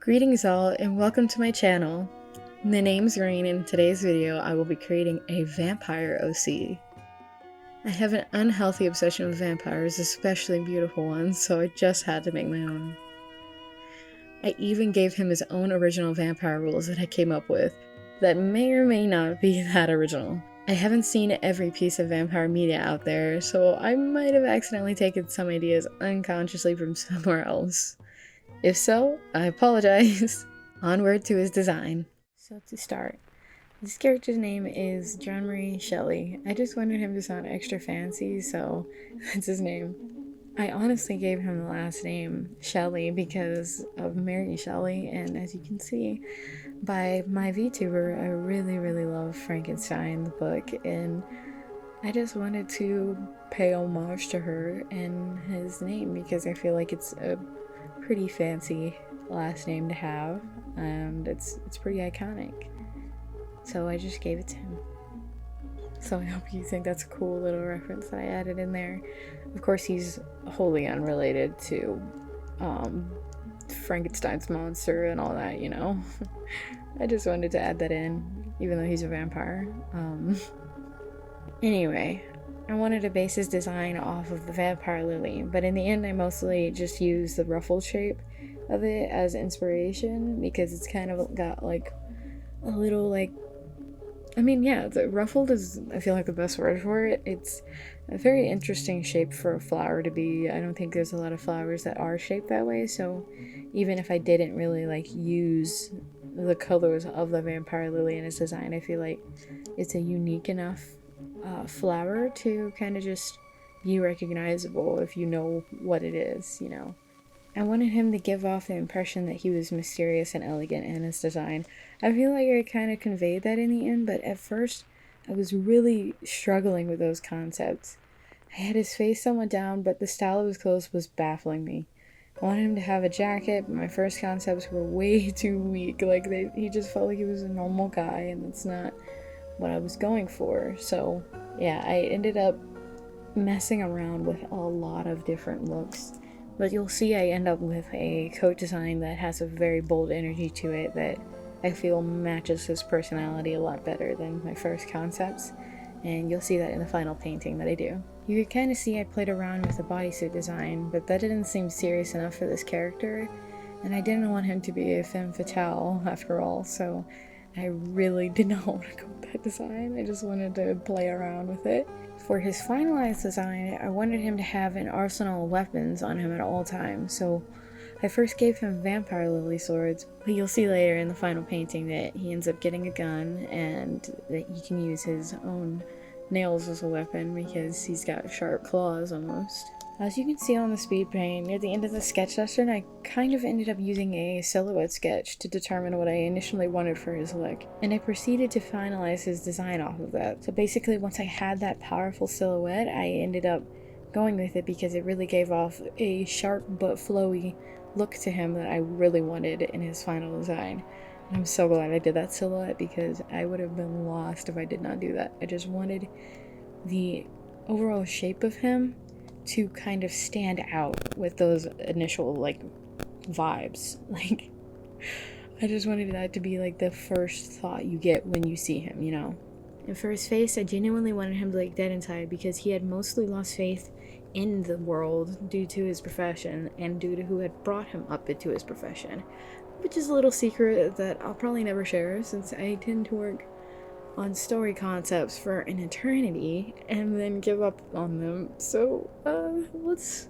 Greetings all and welcome to my channel. My name's Raine and in today's video I will be creating a vampire OC. I have an unhealthy obsession with vampires, especially beautiful ones, so I just had to make my own. I even gave him his own original vampire rules that I came up with that may or may not be that original. I haven't seen every piece of vampire media out there, so I might have accidentally taken some ideas unconsciously from somewhere else. If so, I apologize. Onward to his design. So to start, this character's name is Jeanmarie Shelley. I just wanted him to sound extra fancy, so that's his name. I honestly gave him the last name Shelley because of Mary Shelley, and as you can see by my VTuber, I really love Frankenstein, the book, and I just wanted to pay homage to her and his name because I feel like it's a pretty fancy last name to have, and it's pretty iconic, so I just gave it to him. So I hope you think that's a cool little reference that I added in there. Of course, he's wholly unrelated to Frankenstein's monster and all that, you know. I just wanted to add that in, even though he's a vampire. Anyway, I wanted to base his design off of the vampire lily, but in the end I mostly just used the ruffled shape of it as inspiration because it's kind of got like a little like, I mean, yeah, the ruffled is, I feel like, the best word for it. It's a very interesting shape for a flower to be. I don't think there's a lot of flowers that are shaped that way, so even if I didn't really like use the colors of the vampire lily in its design, I feel like it's a unique enough flower to kind of just be recognizable if you know what it is, you know. I wanted him to give off the impression that he was mysterious and elegant in his design. I feel like I kind of conveyed that in the end, but at first I was really struggling with those concepts. I had his face somewhat down, but the style of his clothes was baffling me. I wanted him to have a jacket, but my first concepts were way too weak. Like, he just felt like he was a normal guy, and that's not what I was going for. So yeah, I ended up messing around with a lot of different looks, but you'll see I end up with a coat design that has a very bold energy to it that I feel matches his personality a lot better than my first concepts, and you'll see that in the final painting that I do. You could kind of see I played around with the bodysuit design, but that didn't seem serious enough for this character, and I didn't want him to be a femme fatale after all, so I really did not want to go with that design. I just wanted to play around with it. For his finalized design, I wanted him to have an arsenal of weapons on him at all times, so I first gave him vampire lily swords, but you'll see later in the final painting that he ends up getting a gun and that he can use his own nails as a weapon because he's got sharp claws almost. As you can see on the speed paint, near the end of the sketch session, I kind of ended up using a silhouette sketch to determine what I initially wanted for his look, and I proceeded to finalize his design off of that. So basically, once I had that powerful silhouette, I ended up going with it because it really gave off a sharp but flowy look to him that I really wanted in his final design. And I'm so glad I did that silhouette because I would have been lost if I did not do that. I just wanted the overall shape of him to kind of stand out with those initial like vibes. Like, I just wanted that to be like the first thought you get when you see him, you know. And for his face, I genuinely wanted him to look dead inside because he had mostly lost faith in the world due to his profession and due to who had brought him up into his profession, which is a little secret that I'll probably never share since I tend to work on story concepts for an eternity and then give up on them. So let's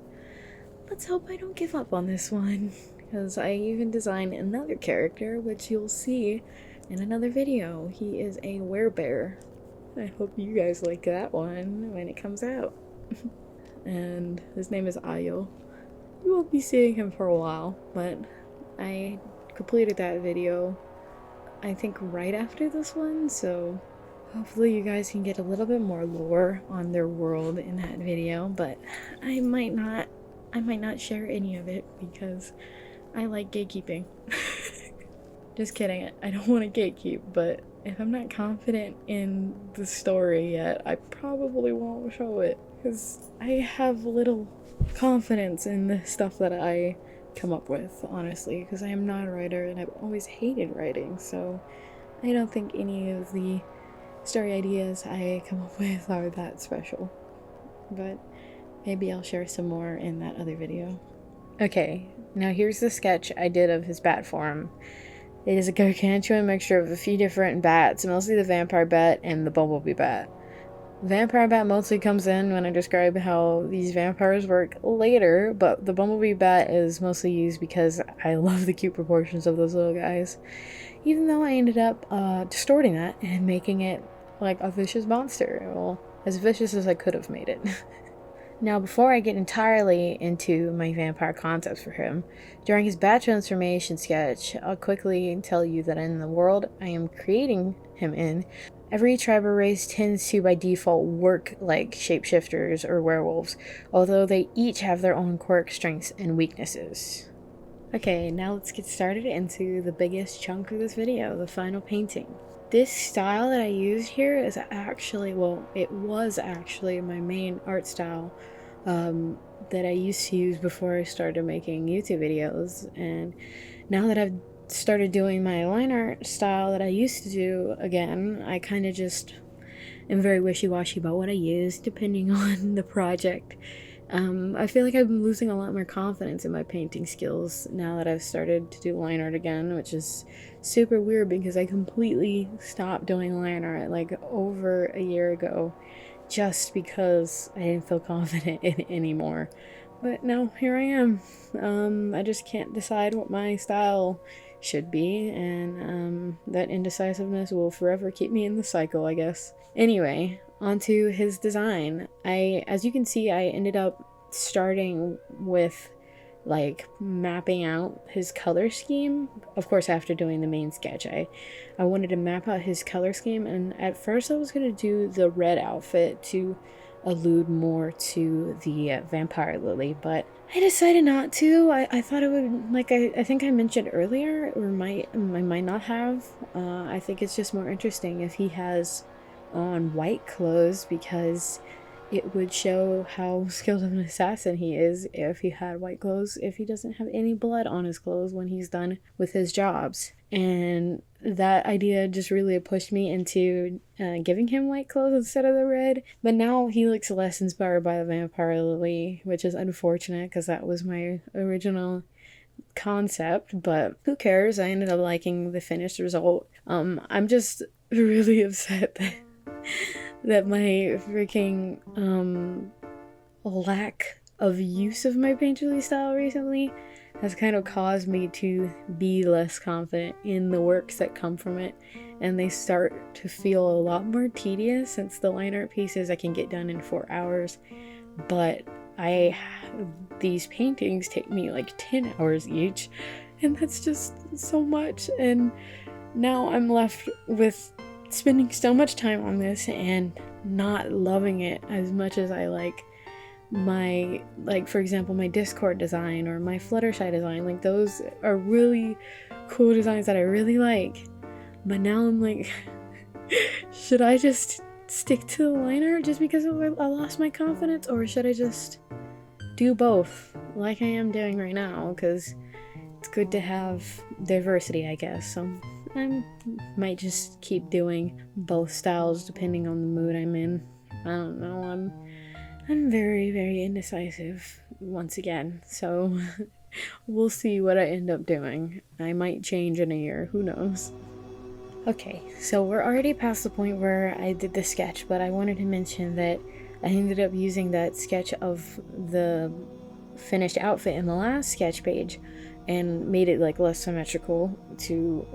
hope I don't give up on this one, because I even designed another character which you'll see in another video. He is a werebear. I hope you guys like that one when it comes out. And his name is Ayo. You won't be seeing him for a while, but I completed that video I think right after this one, so hopefully you guys can get a little bit more lore on their world in that video, but I might not share any of it because I like gatekeeping. Just kidding, I don't want to gatekeep, but if I'm not confident in the story yet, I probably won't show it because I have little confidence in the stuff that I come up with, honestly, because I am not a writer and I've always hated writing, so I don't think any of the story ideas I come up with are that special. But maybe I'll share some more in that other video. Okay, now here's the sketch I did of his bat form. It is a gargantuan mixture of a few different bats, mostly the vampire bat and the bumblebee bat. Vampire bat mostly comes in when I describe how these vampires work later, but the bumblebee bat is mostly used because I love the cute proportions of those little guys. Even though I ended up distorting that and making it like a vicious monster. Well, as vicious as I could have made it. Now, before I get entirely into my vampire concepts for him, during his bat transformation sketch, I'll quickly tell you that in the world I am creating him in, every tribe or race tends to, by default, work like shapeshifters or werewolves, although they each have their own quirks, strengths, and weaknesses. Okay, now let's get started into the biggest chunk of this video, the final painting. This style that I used here is actually, well, it was actually my main art style that I used to use before I started making YouTube videos, and now that I've started doing my line art style that I used to do again, I kind of just am very wishy-washy about what I use depending on the project. I feel like I'm losing a lot more confidence in my painting skills now that I've started to do line art again, which is super weird because I completely stopped doing line art like over a year ago just because I didn't feel confident in it anymore. But now here I am. I just can't decide what my style should be, and that indecisiveness will forever keep me in the cycle, I guess. Anyway, onto his design. As you can see, I ended up starting with like mapping out his color scheme. Of course, after doing the main sketch, I wanted to map out his color scheme, and at first I was going to do the red outfit to allude more to the vampire lily, but I decided not to. I thought it would, like I think I mentioned earlier, or I might not have. I think it's just more interesting if he has on white clothes, because it would show how skilled of an assassin he is if he had white clothes, if he doesn't have any blood on his clothes when he's done with his jobs. And that idea just really pushed me into giving him white clothes instead of the red. But now he looks less inspired by the vampire lily, which is unfortunate because that was my original concept, but who cares? I ended up liking the finished result. I'm just really upset that my freaking lack of use of my painterly style recently has kind of caused me to be less confident in the works that come from it, and they start to feel a lot more tedious, since the line art pieces I can get done in 4 hours, but these paintings take me like 10 hours each, and that's just so much. And now I'm left with spending so much time on this and not loving it as much as I like my, like, for example, my Discord design or my Fluttershy design. Like, those are really cool designs that I really like, but now I'm like, should I just stick to the line art just because I lost my confidence, or should I just do both like I am doing right now? Because it's good to have diversity, I guess. So I might just keep doing both styles depending on the mood I'm in. I don't know. I'm very, very indecisive once again. So we'll see what I end up doing. I might change in a year. Who knows? Okay, so we're already past the point where I did the sketch, but I wanted to mention that I ended up using that sketch of the finished outfit in the last sketch page and made it like less symmetrical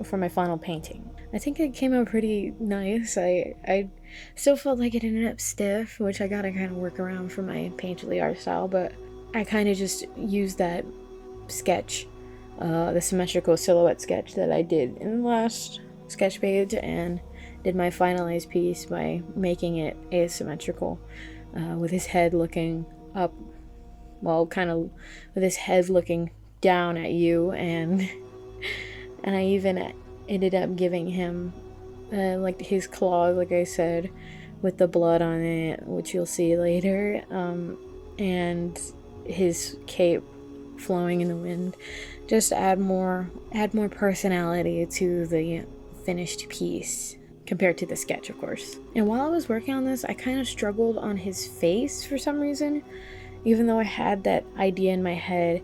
for my final painting. I think it came out pretty nice. I still felt like it ended up stiff, which I gotta kind of work around for my painterly art style, but I kind of just used that sketch, the symmetrical silhouette sketch that I did in the last sketch page, and did my finalized piece by making it asymmetrical, with his head looking up, well, kind of with his head looking down at you, and I even ended up giving him like his claws, like I said, with the blood on it, which you'll see later, and his cape flowing in the wind, just add more personality to the finished piece compared to the sketch, of course. And while I was working on this, I kind of struggled on his face for some reason. Even though I had that idea in my head,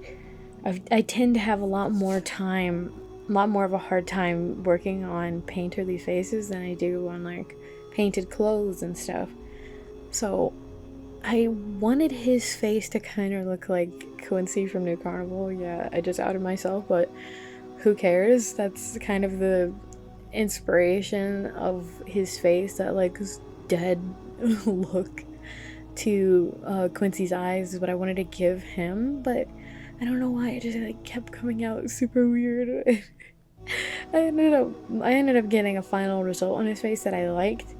I tend to have a lot more of a hard time working on painterly faces than I do on like painted clothes and stuff. So I wanted his face to kind of look like Quincy from New Carnival. Yeah, I just outed myself, but who cares? That's kind of the inspiration of his face, that like dead look to Quincy's eyes is what I wanted to give him, but I don't know why it just like kept coming out super weird. I ended up getting a final result on his face that I liked,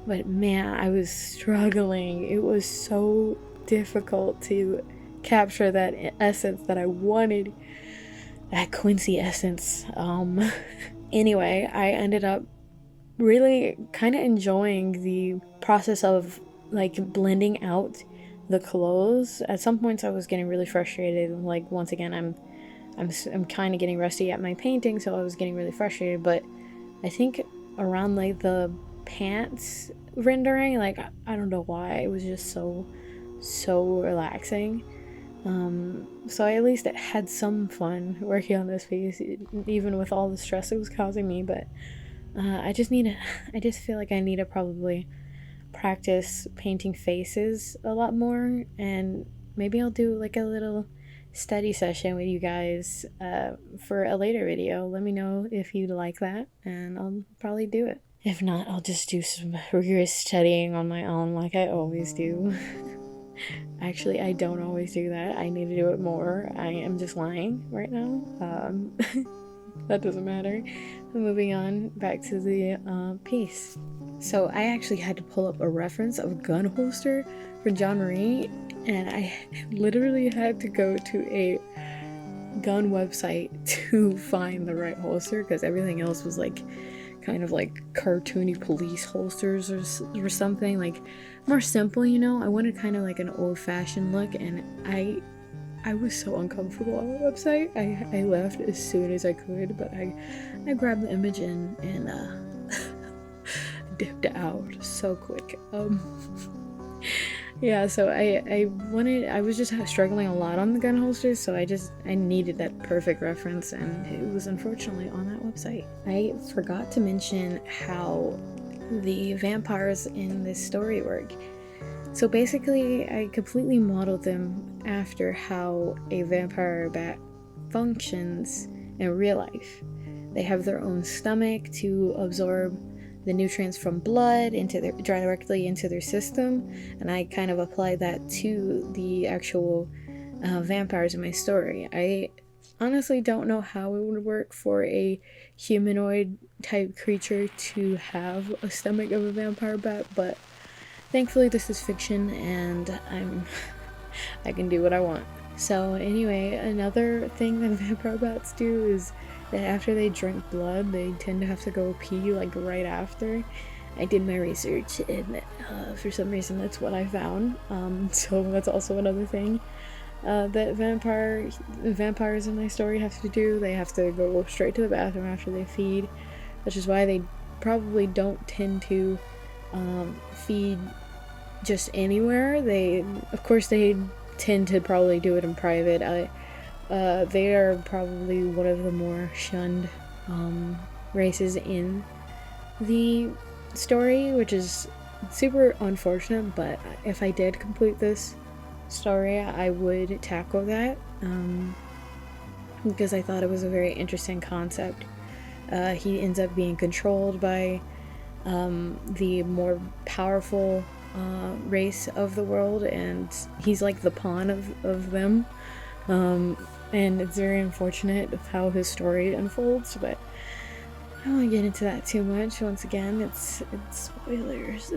but man, I was struggling. It was so difficult to capture that essence that I wanted, that Quincy essence. Anyway, I ended up really kind of enjoying the process of like blending out the clothes. At some points I was getting really frustrated. Like, once again, I'm kind of getting rusty at my painting, so I was getting really frustrated. But I think around like the pants rendering, like I don't know why, it was just so relaxing. So I at least had some fun working on this piece, even with all the stress it was causing me. But I just feel like I need to probably practice painting faces a lot more, and maybe I'll do like a little study session with you guys for a later video. Let me know if you'd like that, and I'll probably do it. If not, I'll just do some rigorous studying on my own like I always do. Actually, I don't always do that. I need to do it more. I am just lying right now. That doesn't matter. Moving on back to the piece. So I actually had to pull up a reference of a gun holster for Jeanmarie, and I literally had to go to a gun website to find the right holster, because everything else was like kind of like cartoony police holsters or something, like more simple, you know. I wanted kind of like an old-fashioned look, and I was so uncomfortable on the website. I left as soon as I could, but I grabbed the image and dipped out so quick. Yeah, so I was just struggling a lot on the gun holsters, so I needed that perfect reference, and it was unfortunately on that website. I forgot to mention how the vampires in this story work. So basically, I completely modeled them after how a vampire bat functions in real life. They have their own stomach to absorb the nutrients from blood directly into their system, and I kind of applied that to the actual vampires in my story. I honestly don't know how it would work for a humanoid type creature to have a stomach of a vampire bat, but thankfully this is fiction and I can do what I want. So anyway, another thing that vampire bats do is that after they drink blood, they tend to have to go pee like right after. I did my research, and for some reason that's what I found. So that's also another thing that vampires in my story have to do. They have to go straight to the bathroom after they feed, which is why they probably don't tend to feed just anywhere. They tend to probably do it in private. They are probably one of the more shunned races in the story, which is super unfortunate, but if I did complete this story, I would tackle that, because I thought it was a very interesting concept. He ends up being controlled by the more powerful race of the world, and he's like the pawn of them. And it's very unfortunate of how his story unfolds, but I don't want to get into that too much. Once again, it's spoilers.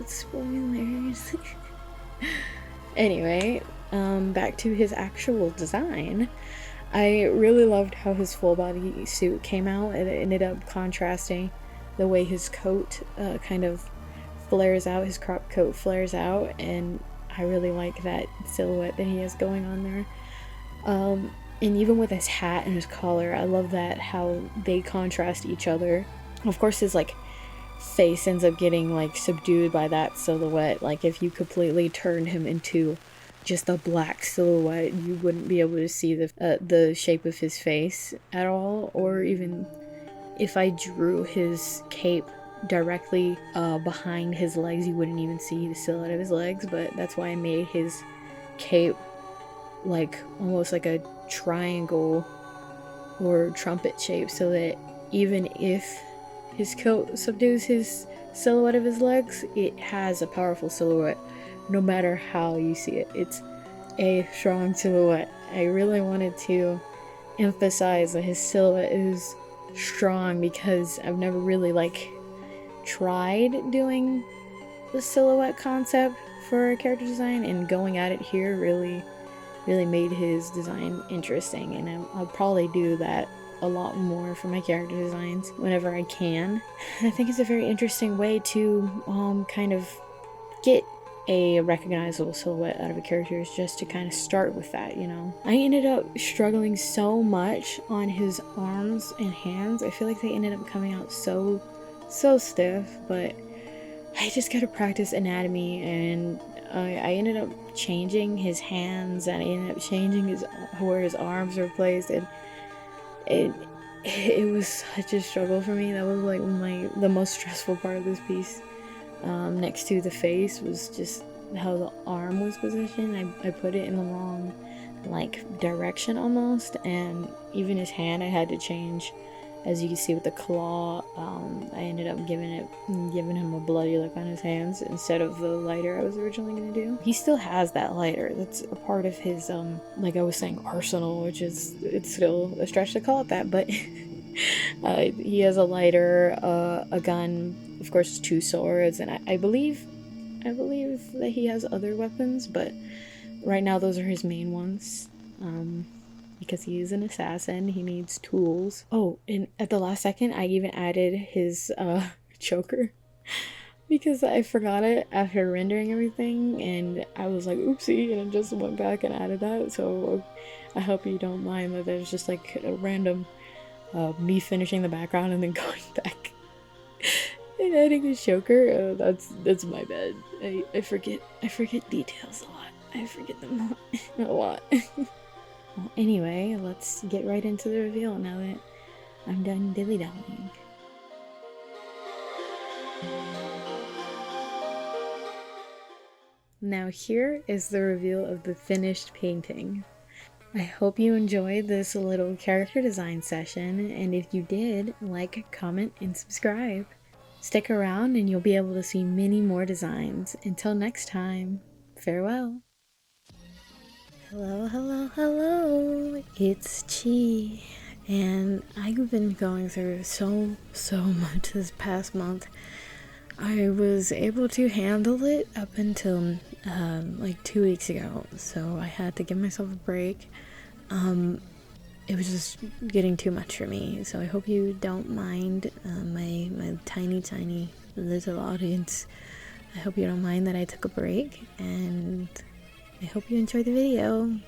Anyway, back to his actual design. I really loved how his full body suit came out, and it ended up contrasting the way his coat kind of flares out, his crop coat flares out, and I really like that silhouette that he has going on there. And even with his hat and his collar, I love that how they contrast each other. Of course, his like face ends up getting like subdued by that silhouette. Like if you completely turned him into just a black silhouette, you wouldn't be able to see the shape of his face at all. Or even if I drew his cape directly behind his legs, you wouldn't even see the silhouette of his legs. But that's why I made his cape like almost like a triangle or trumpet shape, so that even if his coat subdues his silhouette of his legs, it has a powerful silhouette no matter how you see it. It's a strong silhouette. I really wanted to emphasize that his silhouette is strong because I've never really like tried doing the silhouette concept for a character design, and going at it here really made his design interesting, and I'll probably do that a lot more for my character designs whenever I can. I think it's a very interesting way to kind of get a recognizable silhouette out of a character, is just to kind of start with that, you know. I ended up struggling so much on his arms and hands. I feel like they ended up coming out so stiff, but I just gotta practice anatomy, and I ended up changing his hands, and I ended up changing where his arms were placed, and it was such a struggle for me. That was like the most stressful part of this piece. Next to the face was just how the arm was positioned. I put it in the wrong like direction almost, and even his hand I had to change. As you can see with the claw, I ended up giving him a bloody look on his hands instead of the lighter I was originally going to do. He still has that lighter. That's a part of his, like I was saying, arsenal, which is, it's still a stretch to call it that, but he has a lighter, a gun, of course 2 swords, and I believe that he has other weapons, but right now those are his main ones. Because he is an assassin, he needs tools. Oh, and at the last second, I even added his choker because I forgot it after rendering everything, and I was like, oopsie, and I just went back and added that. So I hope you don't mind that there's just like a random me finishing the background and then going back and adding his choker. That's my bad. I forget details a lot. I forget them a lot. Well, anyway, let's get right into the reveal now that I'm done dilly-dallying. Now here is the reveal of the finished painting. I hope you enjoyed this little character design session, and if you did, like, comment, and subscribe. Stick around and you'll be able to see many more designs. Until next time, farewell. Hello, it's Chi, and I've been going through so much this past month. I was able to handle it up until like 2 weeks ago, so I had to give myself a break. It was just getting too much for me, so I hope you don't mind my tiny little audience. I hope you don't mind that I took a break, and I hope you enjoyed the video.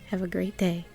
Have a great day.